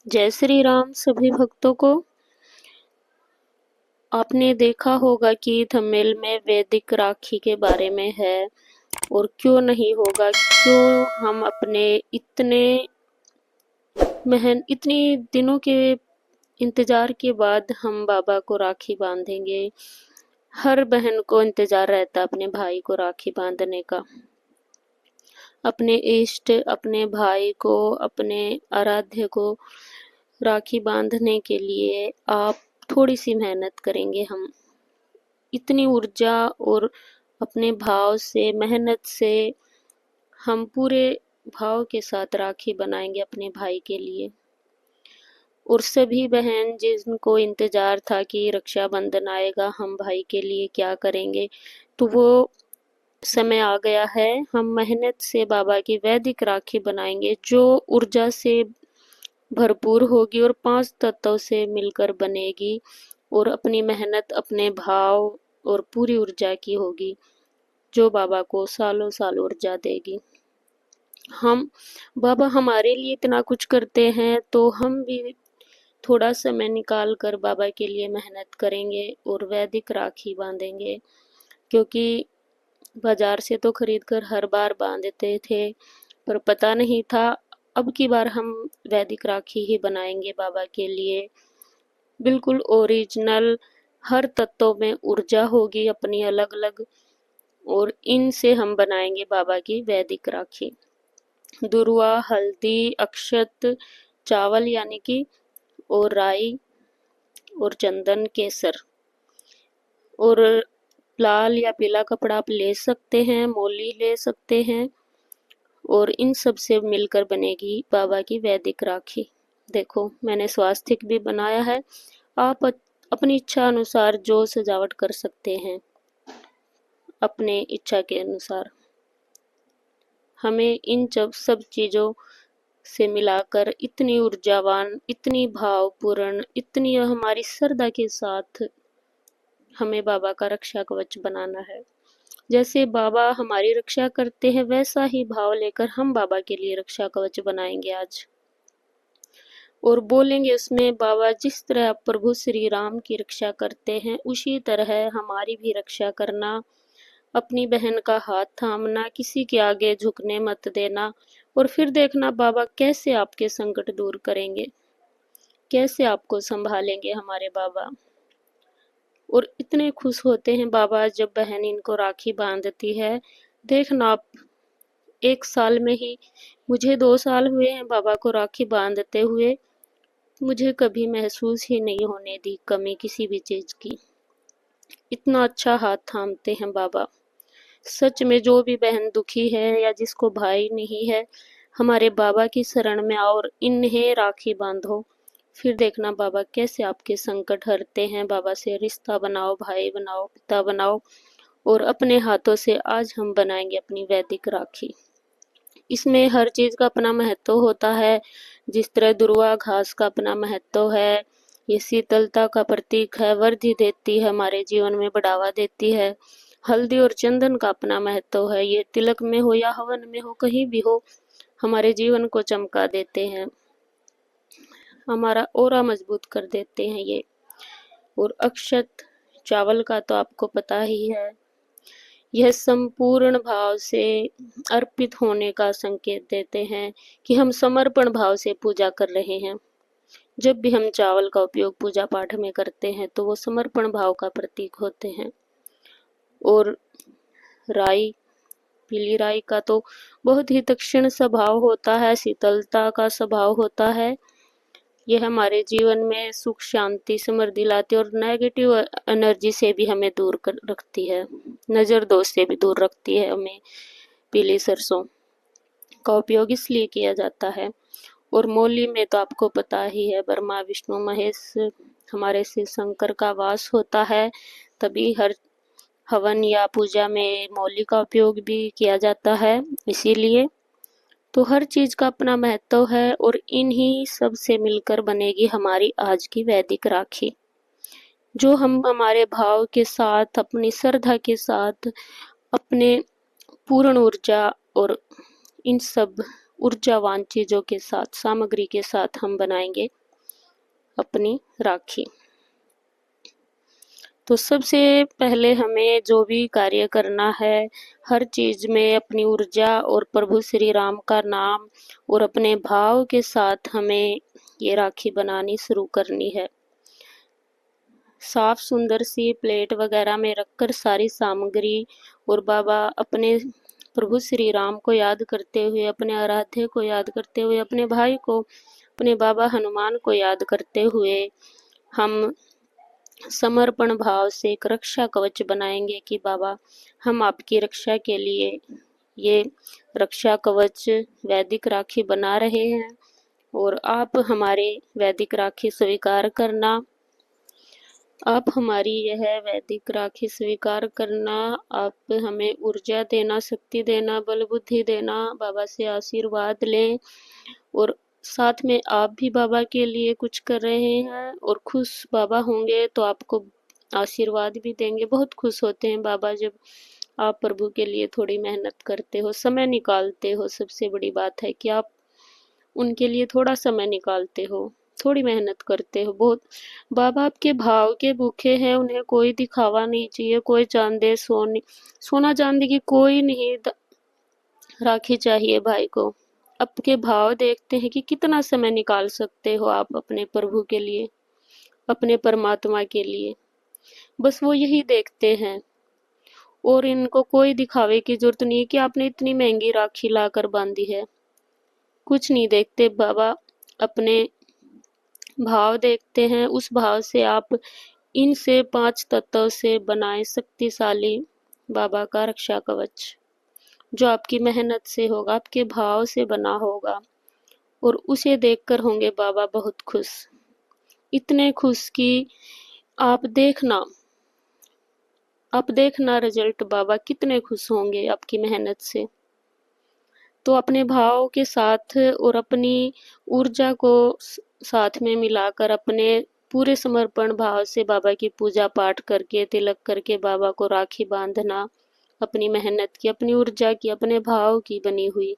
जय श्री राम सभी भक्तों को। आपने देखा होगा कि थंबनेल में वैदिक राखी के बारे में है, और क्यों नहीं होगा, क्यों हम अपने इतनी दिनों के इंतजार के बाद हम बाबा को राखी बांधेंगे। हर बहन को इंतजार रहता है अपने भाई को राखी बांधने का। अपने इष्ट, अपने भाई को, अपने आराध्य को राखी बांधने के लिए आप थोड़ी सी मेहनत करेंगे। हम इतनी ऊर्जा और अपने भाव से, मेहनत से हम पूरे भाव के साथ राखी बनाएंगे अपने भाई के लिए। और सभी बहन जिनको इंतजार था कि रक्षाबंधन आएगा, हम भाई के लिए क्या करेंगे, तो वो समय आ गया है। हम मेहनत से बाबा की वैदिक राखी बनाएंगे जो ऊर्जा से भरपूर होगी और 5 तत्वों से मिलकर बनेगी, और अपनी मेहनत, अपने भाव और पूरी ऊर्जा की होगी, जो बाबा को सालों साल ऊर्जा देगी। हम बाबा हमारे लिए इतना कुछ करते हैं, तो हम भी थोड़ा समय निकाल कर बाबा के लिए मेहनत करेंगे और वैदिक राखी बांधेंगे। क्योंकि बाजार से तो खरीद कर हर बार बांधते थे, पर पता नहीं था अब की बार हम वैदिक राखी ही बनाएंगे बाबा के लिए। बिल्कुल ओरिजिनल, हर तत्व में ऊर्जा होगी अपनी अलग अलग, और इनसे हम बनाएंगे बाबा की वैदिक राखी। दुर्वा, हल्दी, अक्षत, चावल यानी कि, और राई और चंदन, केसर और लाल या पीला कपड़ा आप ले सकते हैं, मोली ले सकते हैं, और इन सब से मिलकर बनेगी बाबा की वैदिक राखी। देखो मैंने स्वास्तिक भी बनाया है। आप अपनी इच्छा अनुसार जो सजावट कर सकते हैं, अपने इच्छा के अनुसार। हमें इन सब चीज़ों से मिलाकर इतनी ऊर्जावान, इतनी भावपूर्ण, इतनी हमारी श्रद्धा के साथ हमें बाबा का रक्षा कवच बनाना है। जैसे बाबा हमारी रक्षा करते हैं, वैसा ही भाव लेकर हम बाबा के लिए रक्षा कवच बनाएंगे आज, और बोलेंगे उसमें, बाबा जिस तरह आप प्रभु श्री राम की रक्षा करते हैं, उसी तरह हमारी भी रक्षा करना। अपनी बहन का हाथ थामना, किसी के आगे झुकने मत देना, और फिर देखना बाबा कैसे आपके संकट दूर करेंगे, कैसे आपको संभालेंगे हमारे बाबा। और इतने खुश होते हैं बाबा जब बहन इनको राखी बांधती है। देखना आप, 1 साल में ही, मुझे 2 साल हुए हैं बाबा को राखी बांधते हुए, मुझे कभी महसूस ही नहीं होने दी कमी किसी भी चीज की। इतना अच्छा हाथ थामते हैं बाबा। सच में जो भी बहन दुखी है या जिसको भाई नहीं है, हमारे बाबा की शरण में आओ और इन्हें राखी बांधो। फिर देखना बाबा कैसे आपके संकट हरते हैं। बाबा से रिश्ता बनाओ, भाई बनाओ, पिता बनाओ, और अपने हाथों से आज हम बनाएंगे अपनी वैदिक राखी। इसमें हर चीज का अपना महत्व होता है। जिस तरह दुर्वा घास का अपना महत्व है, ये शीतलता का प्रतीक है, वृद्धि देती है, हमारे जीवन में बढ़ावा देती है। हल्दी और चंदन का अपना महत्व है, ये तिलक में हो या हवन में हो, कहीं भी हो, हमारे जीवन को चमका देते हैं, हमारा ऑरा मजबूत कर देते हैं ये। और अक्षत, चावल का तो आपको पता ही है, यह संपूर्ण भाव से अर्पित होने का संकेत देते हैं कि हम समर्पण भाव से पूजा कर रहे हैं। जब भी हम चावल का उपयोग पूजा पाठ में करते हैं, तो वो समर्पण भाव का प्रतीक होते हैं। और राई, पीली राई का तो बहुत ही तीक्ष्ण स्वभाव होता है, शीतलता का स्वभाव होता है। यह हमारे जीवन में सुख, शांति, समृद्धि लाती है, और नेगेटिव एनर्जी से भी हमें दूर कर रखती है, नज़र दोष से भी दूर रखती है हमें। पीली सरसों का उपयोग इसलिए किया जाता है। और मौली में तो आपको पता ही है, ब्रह्मा विष्णु महेश हमारे शिव शंकर का वास होता है, तभी हर हवन या पूजा में मौली का उपयोग भी किया जाता है। इसीलिए तो हर चीज का अपना महत्व है, और इन्हीं सब से मिलकर बनेगी हमारी आज की वैदिक राखी, जो हम हमारे भाव के साथ, अपनी श्रद्धा के साथ, अपने पूर्ण ऊर्जा और इन सब ऊर्जावान चीजों के साथ, सामग्री के साथ हम बनाएंगे अपनी राखी। तो सबसे पहले हमें जो भी कार्य करना है, हर चीज में अपनी ऊर्जा और प्रभु श्री राम का नाम और अपने भाव के साथ हमें ये राखी बनानी शुरू करनी है। साफ सुंदर सी प्लेट वगैरह में रखकर सारी सामग्री और बाबा अपने प्रभु श्री राम को याद करते हुए, अपने आराध्य को याद करते हुए, अपने भाई को, अपने बाबा हनुमान को याद करते हुए हम समर्पण भाव से एक रक्षा कवच बनाएंगे कि बाबा हम आपकी रक्षा के लिए ये रक्षा कवच वैदिक राखी बना रहे हैं और आप हमारे वैदिक राखी स्वीकार करना। आप हमारी यह वैदिक राखी स्वीकार करना, आप हमें ऊर्जा देना, शक्ति देना, बल बुद्धि देना, बाबा से आशीर्वाद लें और साथ में आप भी बाबा के लिए कुछ कर रहे हैं और खुश बाबा होंगे तो आपको आशीर्वाद भी देंगे। बहुत खुश होते हैं बाबा जब आप प्रभु के लिए थोड़ी मेहनत करते हो, समय निकालते हो। सबसे बड़ी बात है कि आप उनके लिए थोड़ा समय निकालते हो, थोड़ी मेहनत करते हो। बहुत बाबा आपके भाव के भूखे हैं, उन्हें कोई दिखावा नहीं चाहिए, कोई चांदी सोना चांदी की कोई नहीं राखी चाहिए भाई को। आपके भाव देखते हैं कि कितना समय निकाल सकते हो आप अपने प्रभु के लिए, अपने परमात्मा के लिए। बस वो यही देखते हैं और इनको कोई दिखावे की जरूरत नहीं है कि आपने इतनी महंगी राखी लाकर बांधी है। कुछ नहीं देखते बाबा, अपने भाव देखते हैं। उस भाव से आप इनसे 5 तत्व से बनाए शक्तिशाली बाबा का रक्षा कवच, जो आपकी मेहनत से होगा, आपके भाव से बना होगा और उसे देखकर होंगे बाबा बहुत खुश। इतने खुश कि आप देखना रिजल्ट बाबा कितने खुश होंगे आपकी मेहनत से। तो अपने भाव के साथ और अपनी ऊर्जा को साथ में मिलाकर अपने पूरे समर्पण भाव से बाबा की पूजा पाठ करके, तिलक करके बाबा को राखी बांधना, अपनी मेहनत की, अपनी ऊर्जा की, अपने भाव की बनी हुई।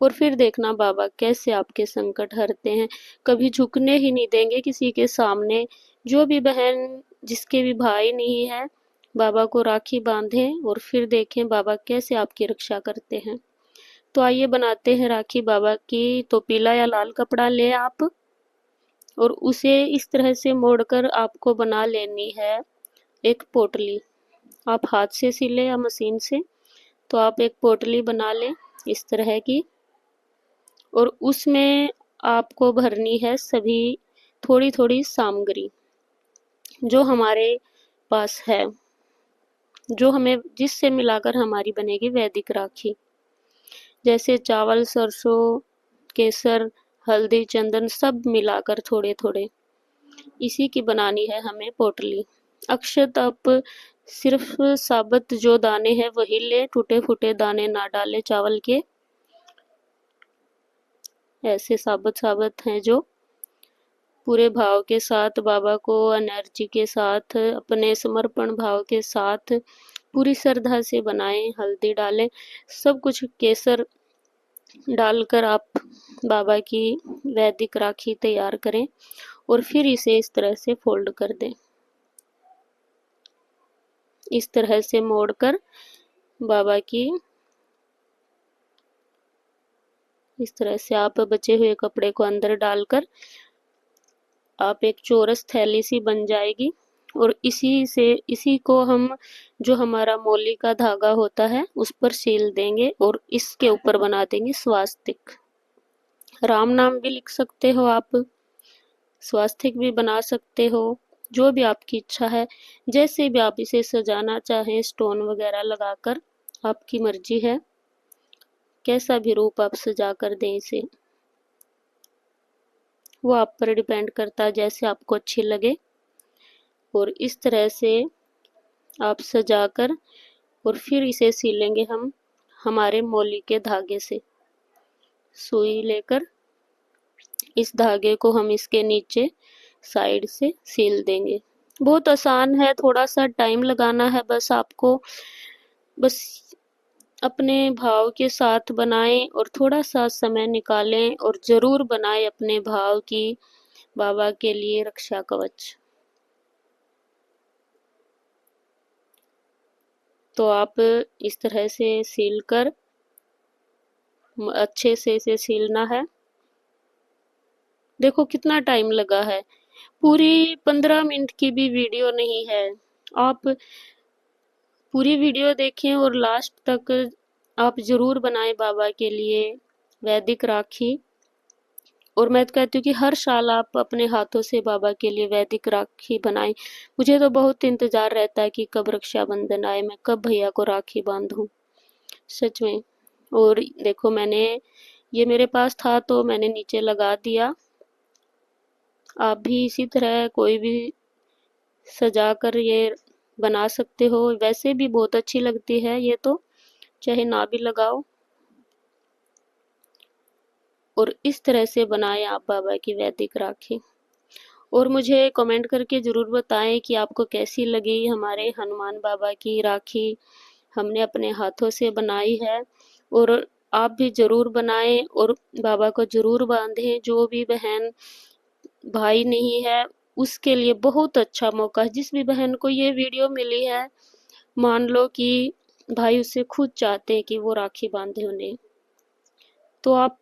और फिर देखना बाबा कैसे आपके संकट हरते हैं। कभी झुकने ही नहीं देंगे किसी के सामने। जो भी बहन, जिसके भी भाई नहीं है, बाबा को राखी बांधें और फिर देखें बाबा कैसे आपकी रक्षा करते हैं। तो आइए बनाते हैं राखी बाबा की। तो पीला या लाल कपड़ा ले आप और उसे इस तरह से मोड़कर आपको बना लेनी है एक पोटली। आप हाथ से सिले या मशीन से, तो आप एक पोटली बना लें इस तरह की और उसमें आपको भरनी है सभी थोड़ी थोड़ी सामग्री जो हमारे पास है, जो हमें जिससे मिलाकर हमारी बनेगी वैदिक राखी। जैसे चावल, सरसों, केसर, हल्दी, चंदन सब मिलाकर थोड़े थोड़े इसी की बनानी है हमें पोटली। अक्षत आप सिर्फ साबुत जो दाने हैं वही ले, टूटे फूटे दाने ना डाले चावल के। ऐसे साबुत साबुत हैं जो पूरे भाव के साथ बाबा को एनर्जी के साथ, अपने समर्पण भाव के साथ पूरी श्रद्धा से बनाएं। हल्दी डालें, सब कुछ केसर डालकर आप बाबा की वैदिक राखी तैयार करें और फिर इसे इस तरह से फोल्ड कर दें। इस तरह से मोड़कर बाबा की इस तरह से आप बचे हुए कपड़े को अंदर डालकर आप एक चौरस थैली सी बन जाएगी और इसी को हम जो हमारा मौली का धागा होता है उस पर सील देंगे और इसके ऊपर बना देंगे स्वास्तिक। राम नाम भी लिख सकते हो आप, स्वास्तिक भी बना सकते हो, जो भी आपकी इच्छा है। जैसे भी आप इसे सजाना चाहें, स्टोन वगैरह लगाकर, आपकी मर्जी है कैसा भी रूप आप सजा कर दें इसे, वो आप पर डिपेंड करता है जैसे आपको अच्छी लगे। और इस तरह से आप सजाकर और फिर इसे सीलेंगे हम हमारे मौली के धागे से। सुई लेकर इस धागे को हम इसके नीचे साइड से सील देंगे। बहुत आसान है, थोड़ा सा टाइम लगाना है बस आपको। बस अपने भाव के साथ बनाएं और थोड़ा सा समय निकालें और ज़रूर बनाएं अपने भाव की बाबा के लिए रक्षा कवच। तो आप इस तरह से सील कर अच्छे से इसे सीलना है। देखो कितना टाइम लगा है, पूरी 15 मिनट की भी वीडियो नहीं है। आप पूरी वीडियो देखें और लास्ट तक आप जरूर बनाएं बाबा के लिए वैदिक राखी। और मैं तो कहती हूँ कि हर साल आप अपने हाथों से बाबा के लिए वैदिक राखी बनाएं। मुझे तो बहुत इंतजार रहता है कि कब रक्षाबंधन आए, मैं कब भैया को राखी बांधूं, सच में। और देखो मैंने ये मेरे पास था तो मैंने नीचे लगा दिया। आप भी इसी तरह कोई भी सजा कर ये बना सकते हो, वैसे भी बहुत अच्छी लगती है ये तो, चाहे ना भी लगाओ। और इस तरह से बनाएं आप बाबा की वैदिक राखी। और मुझे कमेंट करके ज़रूर बताएं कि आपको कैसी लगी हमारे हनुमान बाबा की राखी, हमने अपने हाथों से बनाई है। और आप भी ज़रूर बनाएं और बाबा को ज़रूर बांधें। जो भी बहन भाई नहीं है उसके लिए बहुत अच्छा मौका है। जिस भी बहन को ये वीडियो मिली है, मान लो कि भाई उससे खुद चाहते हैं कि वो राखी बांधे उन्हें, तो आप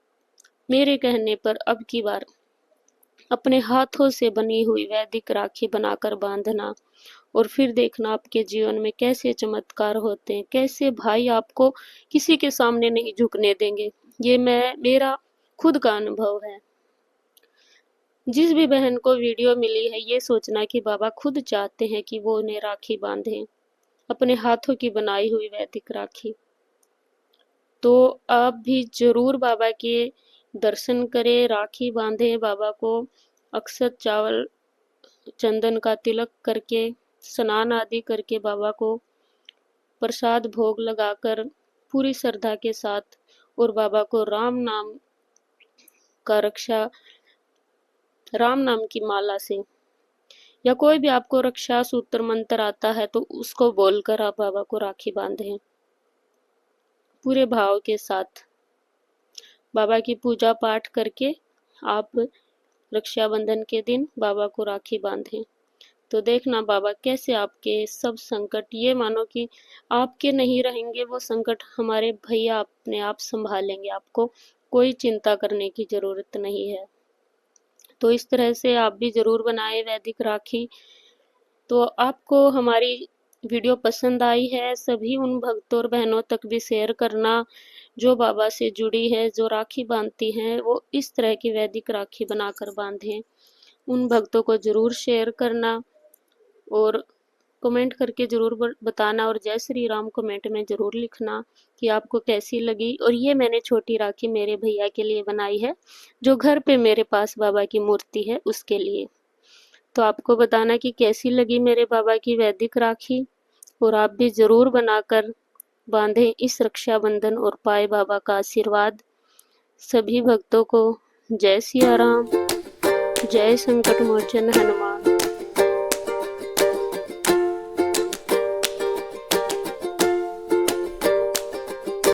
मेरे कहने पर अब की बार अपने हाथों से बनी हुई वैदिक राखी बनाकर बांधना, और फिर देखना आपके जीवन में कैसे चमत्कार होते हैं, कैसे भाई आपको किसी के सामने नहीं झुकने देंगे। ये मेरा खुद का अनुभव है। जिस भी बहन को वीडियो मिली है, ये सोचना कि बाबा खुद चाहते हैं कि वो उन्हें राखी बांधें, अपने हाथों की बनाई हुई वैदिक राखी। तो आप भी जरूर बाबा के दर्शन करें, राखी बांधें बाबा को, अक्षत चावल चंदन का तिलक करके, स्नान आदि करके बाबा को प्रसाद भोग लगाकर पूरी श्रद्धा के साथ, और बाबा को राम नाम का रक्षा, राम नाम की माला से, या कोई भी आपको रक्षा सूत्र मंत्र आता है तो उसको बोलकर आप बाबा को राखी बांधें पूरे भाव के साथ। बाबा की पूजा पाठ करके आप रक्षाबंधन के दिन बाबा को राखी बांधें। तो देखना बाबा कैसे आपके सब संकट, ये मानो कि आपके नहीं रहेंगे वो संकट, हमारे भैया अपने आप संभालेंगे, आपको कोई चिंता करने की जरूरत नहीं है। तो इस तरह से आप भी जरूर बनाएं वैदिक राखी। तो आपको हमारी वीडियो पसंद आई है, सभी उन भक्तों और बहनों तक भी शेयर करना जो बाबा से जुड़ी है, जो राखी बांधती हैं, वो इस तरह की वैदिक राखी बनाकर बांधें। उन भक्तों को जरूर शेयर करना और कमेंट करके ज़रूर बताना, और जय श्री राम कमेंट में ज़रूर लिखना कि आपको कैसी लगी। और ये मैंने छोटी राखी मेरे भैया के लिए बनाई है, जो घर पे मेरे पास बाबा की मूर्ति है उसके लिए। तो आपको बताना कि कैसी लगी मेरे बाबा की वैदिक राखी, और आप भी ज़रूर बनाकर बांधें इस रक्षाबंधन और पाए बाबा का आशीर्वाद। सभी भक्तों को जय सिया राम, जय संकट मोचन हनुमान।